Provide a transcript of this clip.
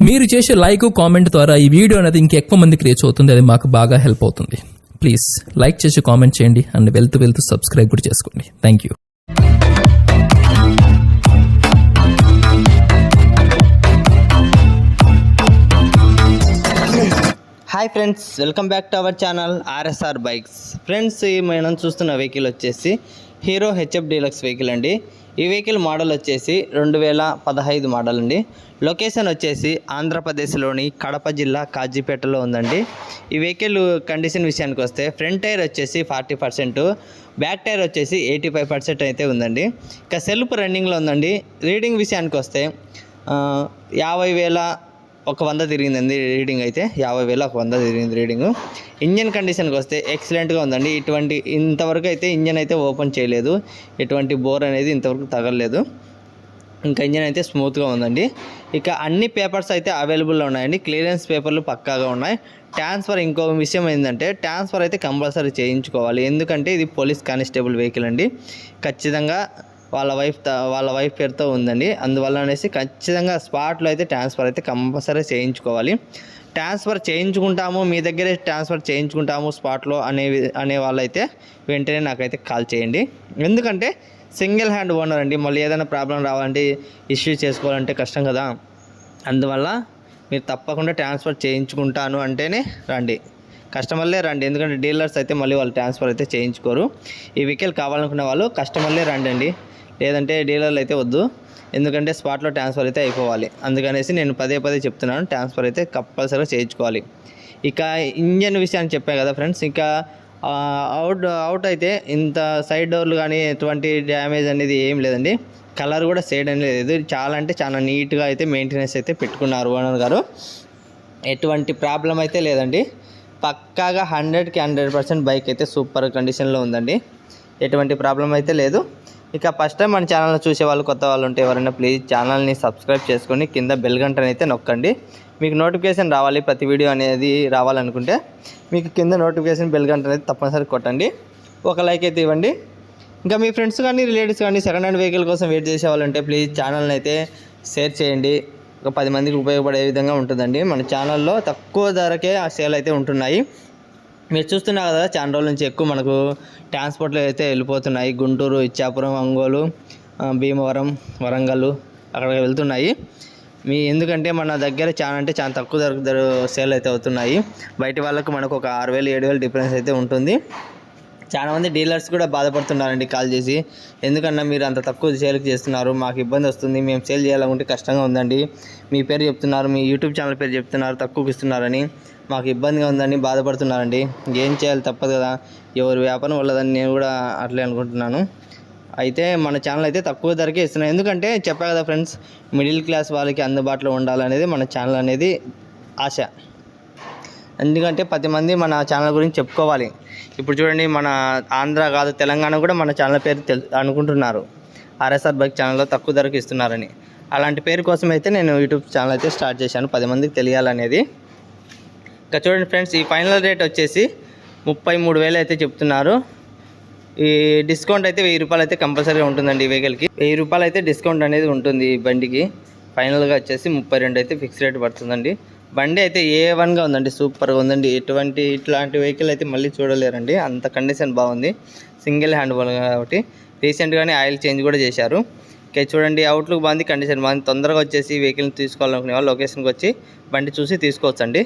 మీరు చేసే like comment ద్వారా ఈ వీడియో అనేది ఇంకెక్కువ మందికి రీచ్ అవుతుంది. అది మాకు బాగా హెల్ప్ అవుతుంది. ప్లీజ్ లైక్ చేసి కామెంట్ చేయండి అండ్ వెళ్తూ సబ్స్క్రైబ్ కూడా చేసుకోండి. Thank you. Hi friends, welcome back to our channel RSR bikes. Friends, ఈ మనం చూస్తున్న వెహికల్ వచ్చేసి హీరో హెచ్ఎఫ్ డీలక్స్ వెహికల్ అండి. ఈ వెహికల్ మోడల్ వచ్చేసి 2015 మోడల్ అండి. లొకేషన్ వచ్చేసి ఆంధ్రప్రదేశ్లోని కడప జిల్లా కాజీపేటలో ఉందండి. ఈ వెహికల్ కండిషన్ విషయానికి వస్తే ఫ్రంట్ టైర్ వచ్చేసి 40%, బ్యాక్ టైర్ వచ్చేసి 85% అయితే ఉందండి. ఇక సెల్ఫ్ రన్నింగ్లో ఉందండి. రీడింగ్ విషయానికి వస్తే 50,100 తిరిగిందండి రీడింగ్ అయితే. 50,100 తిరిగింది రీడింగ్. ఇంజన్ కండిషన్కి వస్తే ఎక్సలెంట్గా ఉందండి. ఇంతవరకు అయితే ఇంజన్ అయితే ఓపెన్ చేయలేదు, ఎటువంటి బోర్ అనేది ఇంతవరకు తగలలేదు. ఇంకా ఇంజన్ అయితే స్మూత్గా ఉందండి. ఇక అన్ని పేపర్స్ అయితే అవైలబుల్లో ఉన్నాయండి. క్లియరెన్స్ పేపర్లు పక్కాగా ఉన్నాయి. ట్రాన్స్ఫర్, ఇంకో విషయం ఏంటంటే ట్రాన్స్ఫర్ అయితే కంపల్సరీ చేయించుకోవాలి. ఎందుకంటే ఇది పోలీస్ కానిస్టేబుల్ వెహికల్ అండి. ఖచ్చితంగా వాళ్ళ వైఫ్ పేరుతో ఉందండి. అందువల్ల అనేసి ఖచ్చితంగా స్పాట్లో అయితే ట్రాన్స్ఫర్ అయితే కంపల్సరీ చేయించుకోవాలి. ట్రాన్స్ఫర్ చేయించుకుంటాము, మీ దగ్గరే ట్రాన్స్ఫర్ చేయించుకుంటాము స్పాట్లో అనే వాళ్ళైతే వెంటనే నాకైతే కాల్ చేయండి. ఎందుకంటే సింగిల్ హ్యాండ్ ఓనర్ అండి. మళ్ళీ ఏదైనా ప్రాబ్లం రావాలంటే ఇష్యూ చేసుకోవాలంటే కష్టం కదా. అందువల్ల మీరు తప్పకుండా ట్రాన్స్ఫర్ చేయించుకుంటాను అంటేనే రండి, కస్టమర్లే రండి. ఎందుకంటే డీలర్స్ అయితే మళ్ళీ వాళ్ళు ట్రాన్స్ఫర్ అయితే చేయించుకోరు. ఈ వెహికల్ కావాలనుకునే వాళ్ళు కస్టమర్లే రండి, లేదంటే డీలర్లు అయితే వద్దు. ఎందుకంటే స్పాట్లో ట్రాన్స్ఫర్ అయితే అయిపోవాలి. అందుకనేసి నేను పదే చెప్తున్నాను, ట్రాన్స్ఫర్ అయితే కంపల్సరీగా చేయించుకోవాలి. ఇక ఇంజన్ విషయాన్ని చెప్పాను కదా ఫ్రెండ్స్. ఇంకా అవుట్ అయితే ఇంత సైడ్ డోర్లు కానీ ఎటువంటి డ్యామేజ్ అనేది ఏం లేదండి. కలర్ కూడా షేడ్ అనేది లేదు. చాలా నీట్గా అయితే మెయింటెనెన్స్ అయితే పెట్టుకున్నారు ఓనర్ గారు. ఎటువంటి ప్రాబ్లం అయితే లేదండి. పక్కాగా 100కి 100% బైక్ అయితే సూపర్ కండిషన్లో ఉందండి. ఎటువంటి ప్రాబ్లం అయితే లేదు. ఇక ఫస్ట్ టైం మన ఛానల్ని చూసే వాళ్ళు, కొత్త వాళ్ళు ఉంటే ఎవరైనా ప్లీజ్ ఛానల్ని సబ్స్క్రైబ్ చేసుకొని కింద బెల్ గంటని అయితే నొక్కండి. మీకు నోటిఫికేషన్ రావాలి, ప్రతి వీడియో అనేది రావాలనుకుంటే మీకు కింద నోటిఫికేషన్ బెల్ గంట అనేది తప్పనిసరి కొట్టండి. ఒక లైక్ అయితే ఇవ్వండి. ఇంకా మీ ఫ్రెండ్స్ కానీ రిలేటివ్స్ కానీ సెకండ్ హ్యాండ్ వెహికల్ కోసం వెయిట్ చేసే వాళ్ళంటే ప్లీజ్ ఛానల్ని అయితే షేర్ చేయండి. ఒక 10 మందికి ఉపయోగపడే విధంగా ఉంటుందండి. మన ఛానల్లో తక్కువ ధరకే ఆ సేల్ అయితే ఉంటున్నాయి. మీరు చూస్తున్నారు కదా, చాలా రోజుల నుంచి ఎక్కువ మనకు ట్రాన్స్పోర్ట్లో అయితే వెళ్ళిపోతున్నాయి. గుంటూరు, ఇచ్చాపురం, ఒంగోలు, భీమవరం, వరంగల్ అక్కడికి వెళ్తున్నాయి. ఎందుకంటే మన దగ్గర చాలా తక్కువ ధర సేల్ అయితే అవుతున్నాయి. బయట వాళ్ళకు మనకు ఒక 6,000-7,000 డిఫరెన్స్ అయితే ఉంటుంది. చాలామంది డీలర్స్ కూడా బాధపడుతున్నారండి కాల్ చేసి, ఎందుకన్నా మీరు అంత తక్కువ సేల్కి చేస్తున్నారు, మాకు ఇబ్బంది వస్తుంది, మేము సేల్ చేయాలనుకుంటే కష్టంగా ఉందండి, మీ పేరు చెప్తున్నారు, మీ యూట్యూబ్ ఛానల్ పేరు చెప్తున్నారు, తక్కువకి ఇస్తున్నారని మాకు ఇబ్బందిగా ఉందని బాధపడుతున్నారండి. ఏం చేయాలి, తప్పదు కదా, ఎవరు వ్యాపారం వల్లదని నేను కూడా అట్లే అనుకుంటున్నాను. అయితే మన ఛానల్ అయితే తక్కువ ధరకే ఇస్తున్నాను. ఎందుకంటే చెప్పా కదా ఫ్రెండ్స్, మిడిల్ క్లాస్ వాళ్ళకి అందుబాటులో ఉండాలనేది మన ఛానల్ అనేది ఆశ. ఎందుకంటే 10 మంది మన ఛానల్ గురించి చెప్పుకోవాలి. ఇప్పుడు చూడండి, మన ఆంధ్ర కాదు తెలంగాణ కూడా మన ఛానల్ పేరు అనుకుంటున్నారు, ఆర్ఎస్ఆర్ బైక్ ఛానల్లో తక్కువ ధరకు ఇస్తున్నారని. అలాంటి పేరు కోసం అయితే నేను యూట్యూబ్ ఛానల్ అయితే స్టార్ట్ చేశాను, 10 మందికి తెలియాలనేది. ఇంకా చూడండి ఫ్రెండ్స్, ఈ ఫైనల్ రేట్ వచ్చేసి 33,000 అయితే చెప్తున్నారు. ఈ డిస్కౌంట్ అయితే 1,000 రూపాయలు అయితే కంపల్సరీగా ఉంటుందండి. ఈ వెహికల్కి 1,000 రూపాయలు అయితే డిస్కౌంట్ అనేది ఉంటుంది ఈ బండికి. ఫైనల్గా వచ్చేసి 32 అయితే ఫిక్స్ రేట్ పడుతుందండి. బండి అయితే A1గా ఉందండి, సూపర్గా ఉందండి. ఇట్లాంటి వెహికల్ అయితే మళ్ళీ చూడలేరండి, అంత కండిషన్ బాగుంది. సింగిల్ హ్యాండ్ కాబట్టి రీసెంట్గానే ఆయిల్ చేంజ్ కూడా చేశారు. ఓకే, చూడండి, అవుట్లుక్ బాగుంది, కండిషన్ బాగుంది. తొందరగా వచ్చేసి వెహికల్ని తీసుకోవాలనుకునే వాళ్ళు లొకేషన్కి వచ్చి బండి చూసి తీసుకోవచ్చండి.